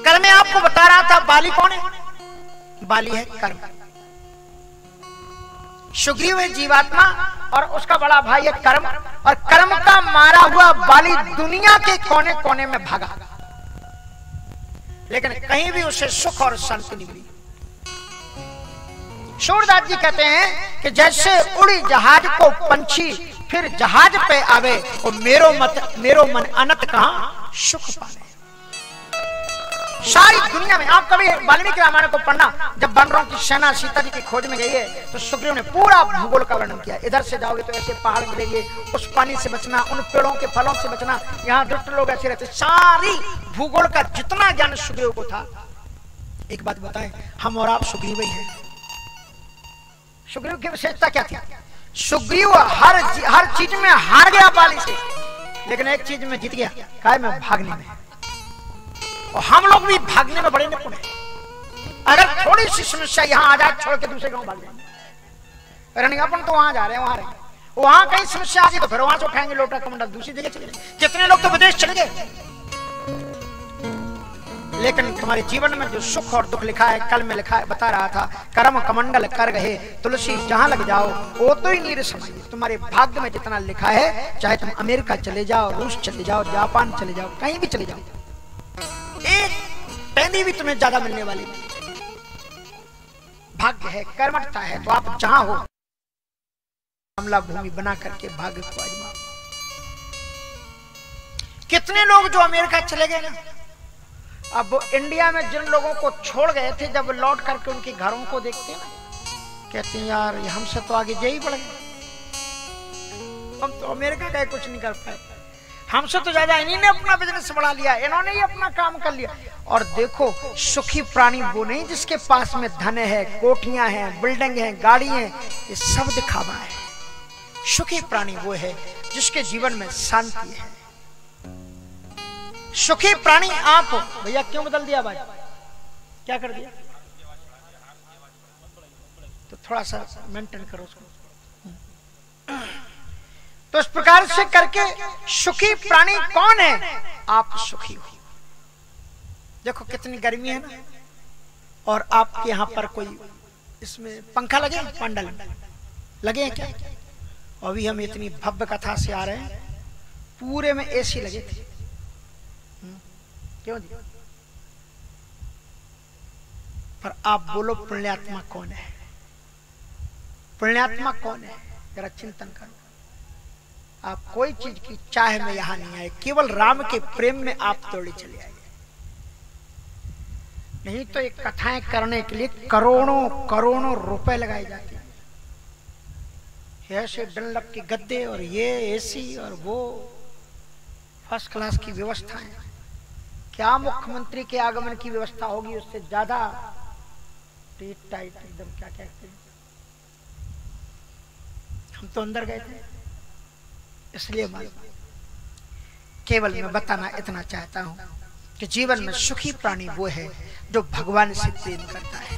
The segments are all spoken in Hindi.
कल मैं आपको बता रहा था बाली कौन है? बाली है कर्म। सुग्रीव है जीवात्मा और उसका बड़ा भाई है कर्म, और कर्म का मारा हुआ बाली दुनिया के कोने कोने में भागा, लेकिन कहीं भी उसे सुख और शांति नहीं मिली। सूरदास जी कहते हैं कि जैसे उड़ी जहाज को पंछी फिर जहाज पे आवे, और मेरो मन अनंत कहां सुख पावे। सारी दुनिया में आप कभी वाल्मीकि रामायण को पढ़ना, जब वानरों की सेना सीता जी की खोज में गई है तो सुग्रीव ने पूरा भूगोल का वर्णन किया। इधर से जाओगे तो ऐसे पहाड़ मिलेंगे, उस पानी से बचना, उन पेड़ों के फलों से बचना, यहाँ दुष्ट लोग ऐसे रहते। सारी भूगोल का जितना ज्ञान सुग्रीव को था। एक बात बताएं, हम और आप सुग्रीव ही हैं। सुग्रीव की विशेषता क्या थी? सुग्रीव हर चीज में हार गया बाली से, लेकिन एक चीज में जीत गया, काय में भागने में। और हम लोग भी भागने में बड़े निपुण हैं। अगर थोड़ी सी समस्या यहाँ आजाद छोड़ के दूसरे गांव भाग जाएंगे, अरे अपन तो वहां जा रहे हैं, वहां कहीं समस्या आ गई तो फिर वहां से उठाएंगे लोटा कमंडल, दूसरी जगह चले जाएंगे। कितने लोग तो विदेश चले गए। लेकिन तुम्हारे जीवन में जो सुख और दुख लिखा है, कल में लिखा है, बता रहा था, कर्म कमंडल कर गए तुलसी जहां लग जाओ वो तो ही नीर समाई। तुम्हारे भाग्य में जितना लिखा है, चाहे तुम अमेरिका चले जाओ, रूस चले जाओ, जापान चले जाओ, कहीं भी चले जाओ, एक पैनी भी तुम्हें ज्यादा मिलने वाली नहीं। भाग्य है, कर्मठता है, तो आप जहां हो हमला भूमि बना करके भाग्य को आजमाओ। कितने लोग जो अमेरिका चले गए ना, अब वो इंडिया में जिन लोगों को छोड़ गए थे, जब लौट करके उनके घरों को देखते हैं ना, कहते हैं यार हमसे तो आगे यही बढ़ गए, हम तो अमेरिका का कुछ नहीं कर पाए, हमसे तो ज्यादा इन्हीं ने अपना बिजनेस बढ़ा लिया, इन्होंने ही अपना काम कर लिया। और देखो, सुखी प्राणी वो नहीं जिसके पास में धन है, कोठियां हैं, बिल्डिंग है, गाड़ी है, ये सब दिखावा है। सुखी प्राणी वो है जिसके जीवन में शांति है। सुखी प्राणी आप हो। भैया क्यों बदल दिया भाई, क्या कर दिया? तो थोड़ा सा मेंटेन करो उसको। तो इस प्रकार से करके सुखी प्राणी कौन है? आप सुखी हो। देखो कितनी गर्मी है ना, और आपके यहां पर कोई इसमें पंखा लगे, पंडल लगे हैं क्या? अभी हम इतनी भव्य कथा से आ रहे हैं, पूरे में एसी लगे थे। क्यों जी? पर आप बोलो पुण्यात्मा कौन है? पुण्यात्मा कौन है? जरा चिंतन करो। आप कोई चीज की चाह में यहां नहीं आए, केवल राम के प्रेम में आप दौड़े चले आए। नहीं तो एक कथाएं करने के लिए करोड़ों करोड़ों रुपए लगाए जाते हैं। ऐसे डनलप के गद्दे और ये एसी और वो फर्स्ट क्लास की व्यवस्था है। क्या मुख्यमंत्री के आगमन की व्यवस्था होगी उससे ज्यादा टीट टाइट एकदम, क्या कहते हैं। हम तो अंदर गए थे, इसलिए केवल मैं बताना इतना चाहता हूं कि जीवन में सुखी प्राणी वो है जो भगवान से प्रेम करता है।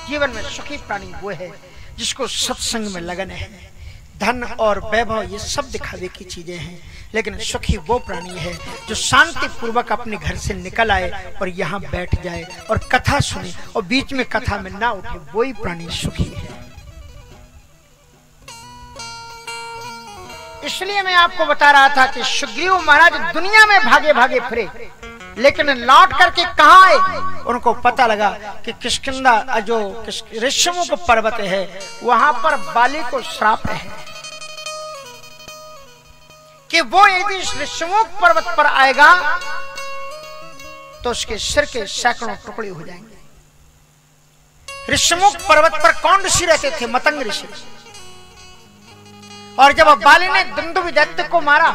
जीवन में सुखी प्राणी वो है जिसको सत्संग में लगन है। धन और वैभव ये सब दिखावे की चीजें हैं, लेकिन सुखी वो प्राणी है जो शांति पूर्वक अपने घर से निकल आए और यहाँ बैठ जाए और कथा सुने और बीच में कथा में ना उठे, वही प्राणी सुखी है। इसलिए मैं आपको बता रहा था कि सुग्रीव महाराज दुनिया में भागे भागे फिरे, लेकिन लौट करके कहाँ आए? उनको पता लगा कि किष्किंधा जो ऋषिमुख पर्वत है, वहां पर बाली को श्राप है कि वो यदि ऋषिमुख पर्वत पर आएगा तो उसके सिर के सैकड़ों टुकड़े हो जाएंगे। ऋषिमुख पर्वत पर कौन ऋषि रहते थे? मतंग ऋषि। और जब बाली ने दुंदुभि दैत्य को मारा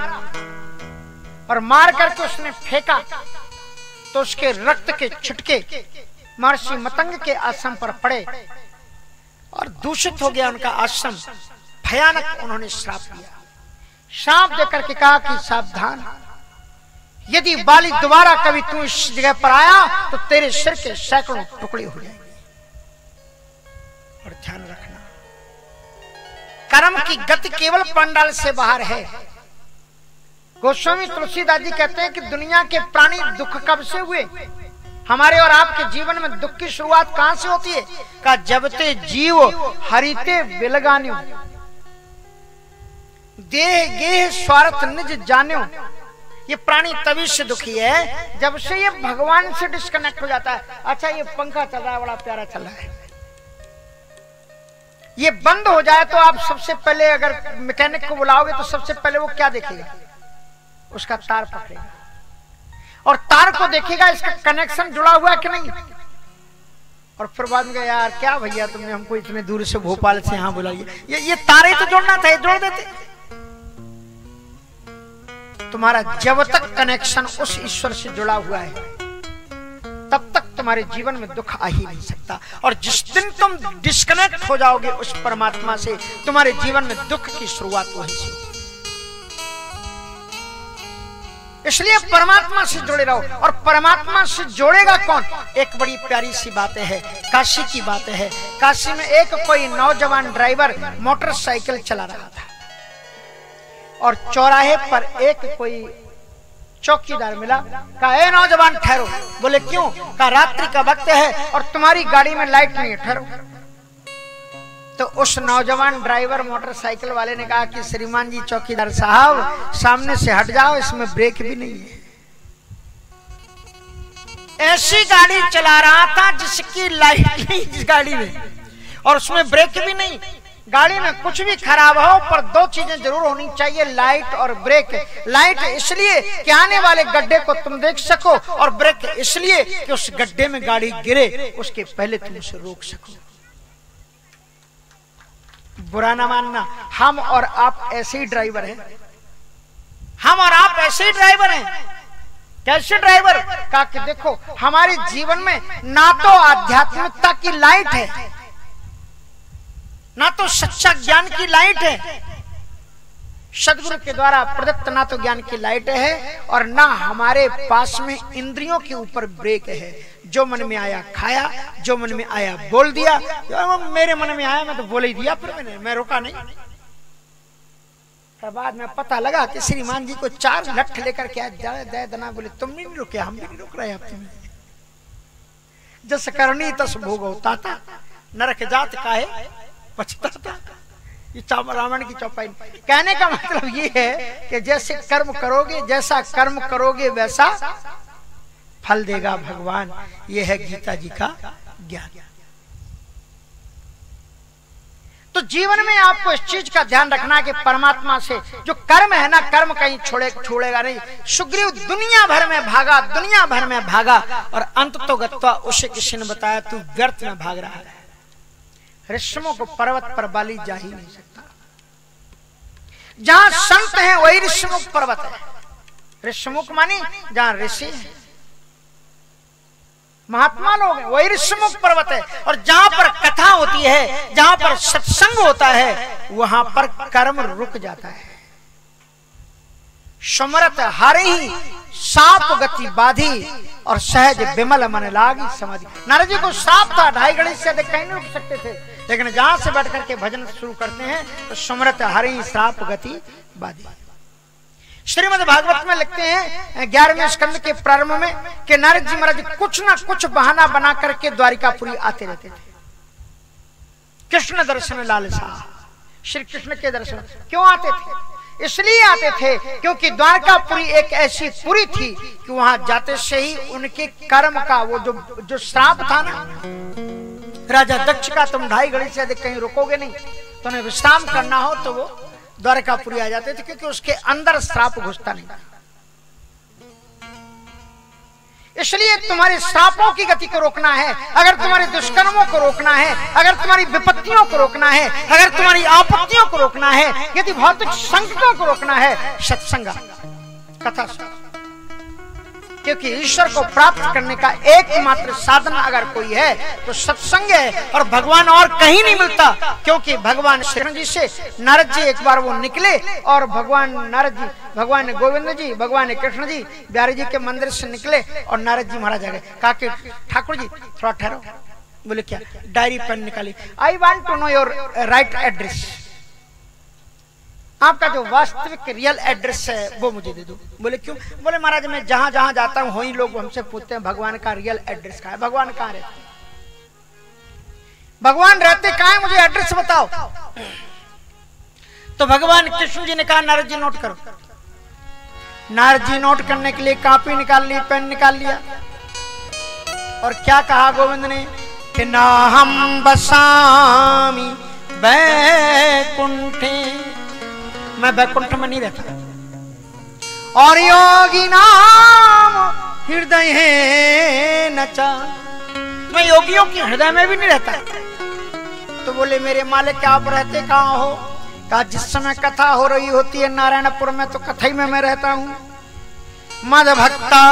और मार करके उसने फेंका तो उसके रक्त के छिटके महर्षि मतंग के आश्रम पर पड़े और दूषित हो गया उनका आश्रम। भयानक उन्होंने श्राप दिया। श्राप देकर के कहा कि सावधान, यदि बाली दोबारा कभी तू इस जगह पर आया तो तेरे सिर के सैकड़ों टुकड़े हो जाएंगे। और ध्यान रखना, कर्म की गति केवल पंडाल से बाहर है। गोस्वामी तुलसीदास जी कहते हैं कि दुनिया के प्राणी दुख कब से हुए? हमारे और आपके जीवन में दुख की शुरुआत कहां से होती है? का जब ते जीव हरिते बिलगान्यो, देह गेह स्वार्थ निज जान्यो। ये प्राणी तभी से दुखी है जब से ये भगवान से डिस्कनेक्ट हो जाता है। अच्छा, ये पंखा चल रहा है, बड़ा प्यारा चल रहा है, ये बंद हो जाए तो आप सबसे पहले अगर मैकेनिक को बुलाओगे तो सबसे पहले वो क्या देखेगा? उसका तार पकड़ेगा और तार को देखेगा इसका कनेक्शन जुड़ा हुआ है कि नहीं। और फिर बाद में यार क्या भैया तुमने हमको इतने दूर से भोपाल से यहां बुलाइए, ये तारे तो जोड़ना था, जोड़ देते। तुम्हारा जब तक कनेक्शन उस ईश्वर से जुड़ा हुआ है तब तक तुम्हारे जीवन में दुख आ ही नहीं सकता। और जिस दिन तुम डिस्कनेक्ट हो जाओगे उस परमात्मा से, तुम्हारे जीवन में दुख की शुरुआत वहीं से। इसलिए परमात्मा से जुड़े रहो। और परमात्मा से जोड़ेगा कौन? एक बड़ी प्यारी सी बात है, काशी की बात है। काशी में एक कोई नौजवान ड्राइवर मोटरसाइकिल चला रहा था और चौराहे पर एक कोई चौकीदार मिला। कहा, ए नौजवान ठहरो। बोले क्यों? कहा, रात्रि का वक्त है और तुम्हारी गाड़ी में लाइट नहीं है, ठहरो। तो उस नौजवान ड्राइवर मोटरसाइकिल वाले ने कहा कि श्रीमान जी चौकीदार साहब, सामने से हट जाओ, इसमें ब्रेक भी नहीं है। ऐसी गाड़ी चला रहा था जिसकी लाइट नहीं इस गाड़ी में और उसमें ब्रेक भी नहीं। गाड़ी में कुछ भी खराब हो पर दो चीजें जरूर होनी चाहिए, लाइट और ब्रेक। लाइट इसलिए कि आने वाले गड्ढे को तुम देख सको, और ब्रेक इसलिए कि उस गड्ढे में गाड़ी गिरे उसके पहले तुम उसे रोक सको। बुरा ना मानना, हम और आप ऐसे ही ड्राइवर हैं। हम और आप ऐसे ही ड्राइवर हैं। कैसे ड्राइवर? कहा कि देखो, हमारे जीवन में ना तो आध्यात्मिकता की लाइट है, ना तो सच्चा ज्ञान की लाइट है, सदगुरु के द्वारा प्रदत्त ना तो ज्ञान की लाइट है, और ना हमारे पास में इंद्रियों के ऊपर ब्रेक है। जो मन में आया खाया, जो मन में आया बोल दिया। मेरे मन में आया मैं तो बोल ही दिया, फिर मैं रोका नहीं। फिर बाद में पता लगा कि श्रीमान जी को 4 लठ लेकर के दे दना। बोले तुम भी नहीं रुके, हम भी नहीं रुक रहे अब तुम्हें। जस करनी तस भोग होता था, नरक जात काहे पछताता। ये रावण की चौपाई। कहने का मतलब ये है कि जैसे कर्म करोगे, जैसा कर्म करोगे वैसा फल देगा भगवान। ये है गीता जी का ज्ञान। तो जीवन में आपको इस चीज का ध्यान रखना है कि परमात्मा से जो कर्म है ना, कर्म कहीं छोड़ेगा नहीं। सुग्रीव दुनिया भर में भागा, दुनिया भर में भागा, और अंत तो गत्वा उसे किसी ने बताया तू व्यर्थ में भाग रहा है। ऋषियों को पर्वत पर बाली जा ही नहीं सकता। जहां संत हैं वही ऋषिमुख पर्वत है। ऋषिमुख मानी जहां ऋषि है, महात्मा लोग हैं, वही ऋषिमुख पर्वत है। और जहां पर कथा होती है, जहां पर सत्संग होता है, वहां पर कर्म रुक जाता है। समरथ हारे ही साप गति बाधी, और सहज विमल मन लागी समाधि। नारद जी को साप था, 2.5 घड़ी से अधिक कहीं नहीं रुक सकते थे, लेकिन जहां से बैठ करके भजन शुरू करते हैं तो समरथ हारे ही साप गति बाधी। श्रीमद् भागवत में लिखते हैं 11वें स्कंद के प्रारंभ में कि नारद जी महाराज कुछ ना कुछ बहाना बना करके द्वारिकापुरी आते रहते थे। कृष्ण दर्शन लालसा, श्री कृष्ण के दर्शन क्यों आते थे? इसलिए आते थे क्योंकि द्वारकापुरी एक ऐसी पुरी थी कि वहां जाते से ही उनके कर्म का वो जो श्राप था ना, राजा दक्ष का, तुम 2.5 घड़ी से अधिक कहीं रुकोगे नहीं, तो उन्हें विश्राम करना हो तो वो द्वारकापुरी आ जाते थे, क्योंकि उसके अंदर श्राप घुसता नहीं। इसलिए तुम्हारे श्रापों की गति को रोकना है, अगर तुम्हारे दुष्कर्मों को रोकना है, अगर तुम्हारी विपत्तियों को रोकना है, अगर तुम्हारी आपत्तियों को रोकना है, यदि भौतिक संकटों को रोकना है, सत्संग कथा। क्योंकि ईश्वर को प्राप्त करने का एकमात्र साधन अगर कोई है तो सत्संग है, और भगवान और कहीं नहीं मिलता। क्योंकि भगवान श्री जी से नारद जी एक बार वो निकले, और भगवान नारद जी, भगवान गोविंद जी, भगवान कृष्ण जी बिहारी जी के मंदिर से निकले, और नारद जी महाराज आ गए। कहा कि ठाकुर जी थोड़ा ठहरो। बोले क्या? डायरी पेन निकाली। I want to know your right address. आपका जो वास्तविक रियल एड्रेस है वो मुझे दे दो। बोले क्यों? बोले महाराज मैं जहां जहां जाता हूं वहीं लोग हमसे पूछते हैं भगवान का रियल एड्रेस कहाँ है, भगवान कहाँ रहते, भगवान रहते कहाँ है, मुझे एड्रेस बताओ। तो भगवान कृष्ण जी ने कहा नारद जी नोट करो। नारद जी नोट करने के लिए कॉपी निकाल ली, पेन निकाल लिया और क्या कहा गोविंद ने कि ना हम बसामी वैकुंठे, मैं वैकुंठ में नहीं रहता, और योगी नाम हृदय है नचा, मैं योगियों के हृदय में भी नहीं रहता। तो बोले मेरे मालिक क्या आप रहते कहाँ हो? कहा जिस समय कथा हो रही होती है नारायणपुर में तो कथा ही में मैं रहता हूँ। मद भक्ता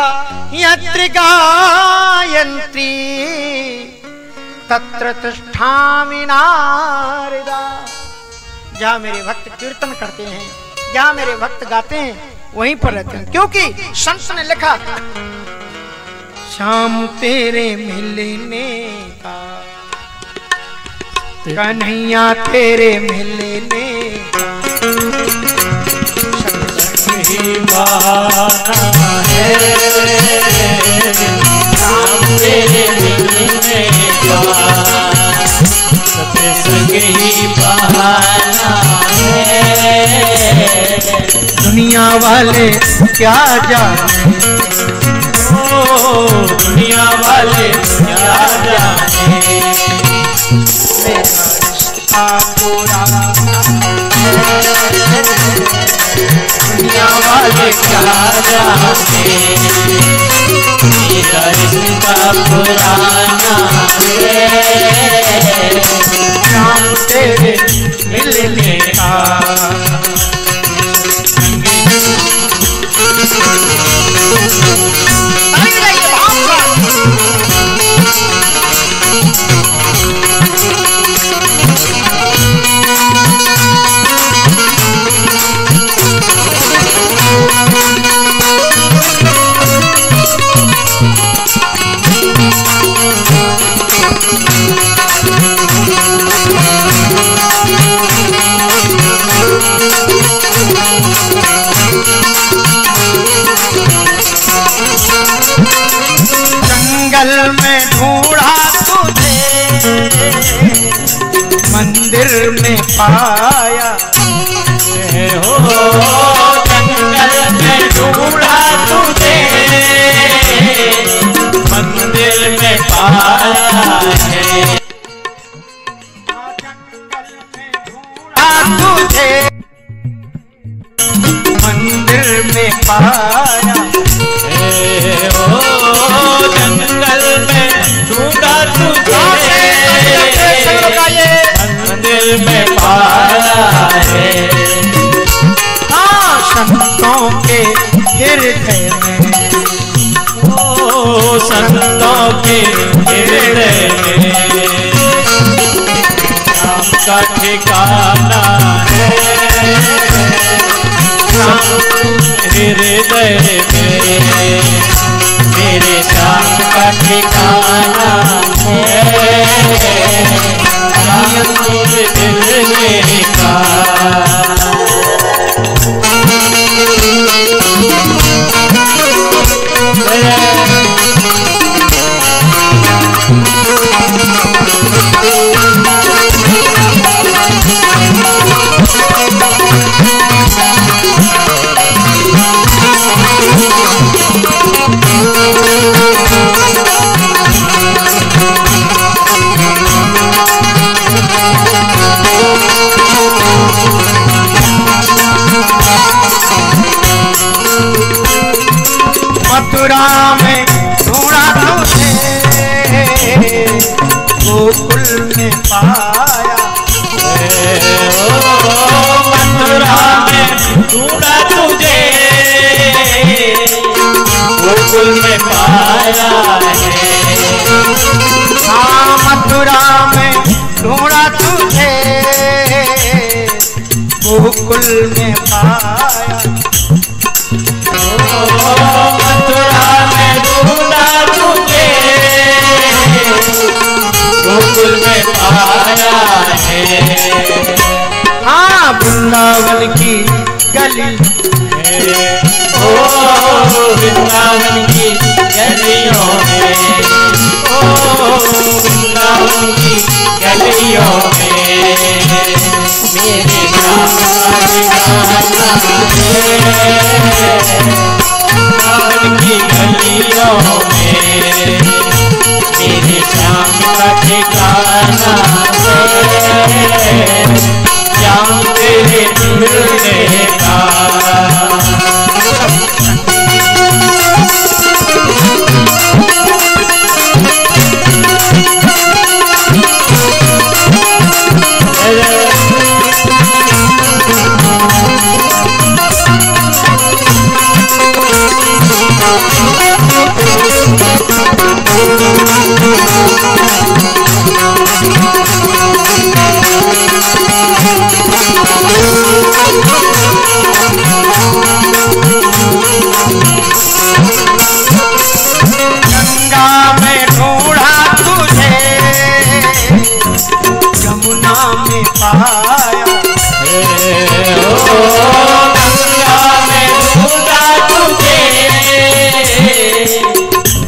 यत्र गायन्ति तत्र तिष्ठामि नारदा, जहाँ मेरे भक्त कीर्तन करते हैं, जहाँ मेरे भक्त गाते हैं वहीं पर रहते हैं। क्योंकि संत ने लिखा शाम तेरे मिलने का कन्हैया तेरे मिलने का सही बहाना है, शाम तेरे मिलने का सही बहाना है। दुनिया वाले क्या जाने, ओ दुनिया वाले क्या जाने, मेरा रिश्ता पुराना है, दुनिया वाले क्या जाने, मेरा रिश्ता पुराना है, शाम तेरे मिलने का। जंगल में ढूंढा तुझे मंदिर में पाया, हो जंगल में ढूंढा तुझे मंदिर में पाया है, तुझे मंदिर में पाया, जंगल में ढूंढा तुझे मंदिर में पाया है। हाँ संतों के हृदय में, ओ संतों के हृदय में राम का ठिकाना है, हृदय में मेरे श्याम का ठिकाना है, राम तेरे दिल में का। मथुरा में ढूंढा तुझे गोकुल में पाया, मथुरा में ढूंढा तुझे गोकुल में पाया है। हाँ मथुरा में ढूंढा तुझे गोकुल में पाया, मथुरा में ढूंढा तुझे गोकुल में पाया है। हाँ वृंदावन की गली, ओ वृंदावन की गलियों में, ओ वृंदावन की गलियों में मेरे नाम का ठिकाना है। वृंदावन की गलियों में मेरे श्याम का ठिकाना है। श्याम तेरे मिलने का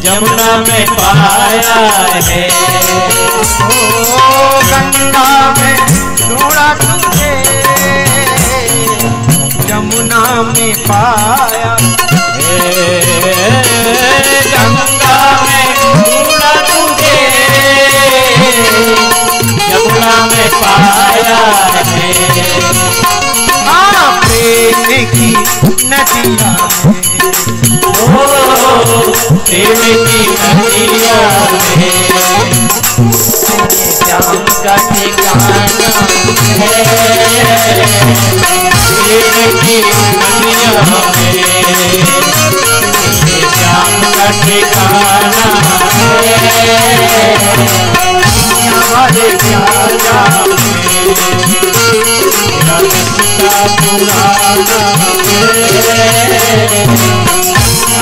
यमुना में पाया है। ओ गंगा में ढूंढा तुझे, यमुना में पाया है। गंगा में ढूंढा तुझे, यमुना में पाया है। हाँ प्रेम की नदिया में, प्रेम की नदिया में श्याम का ठिकाना है। प्रेम की नदिया में श्याम का ठिकाना है। हमारे प्यारा रास्ता पुराना है।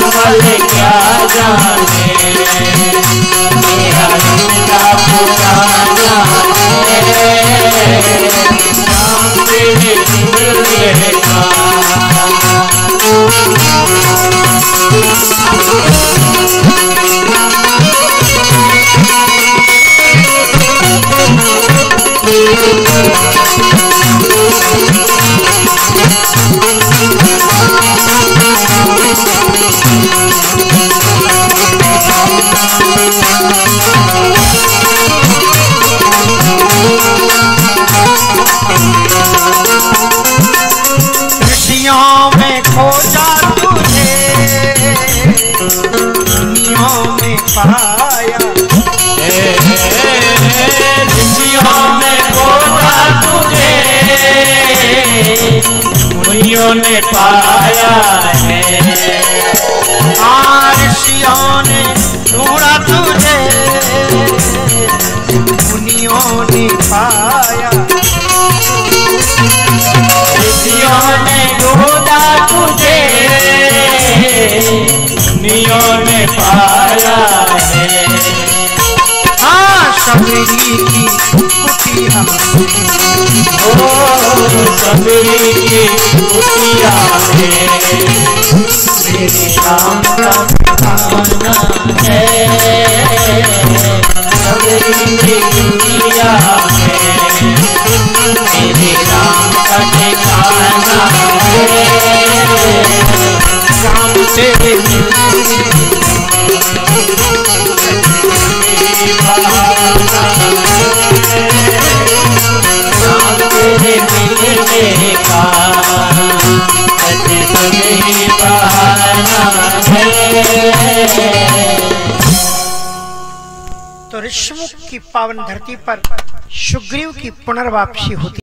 वाले क्या जाने मेरा रास्ता पुराना है। श्याम तेरे मिलने का ऋषियों में खोजा तुझे, दुनियों में पाया। ऋषियों में खोजा तुझे, मुनियों ने पाया है। ऋषियों ने ढूंढा तुझे, मुनियों ने पाया। ऋषियों ने ढूंढा तुझे, मुनियों ने पाया है। हाँ सबरी की कुटिया, ओ सबरी की कुटिया में मेरे राम का ठिकाना है। सबरी की कुटिया में मेरे राम का ठिकाना है। राम तेरे मिलने का बहाना है। तो ऋषिमुख की पावन धरती पर सुग्रीव की पुनर्वापसी होती।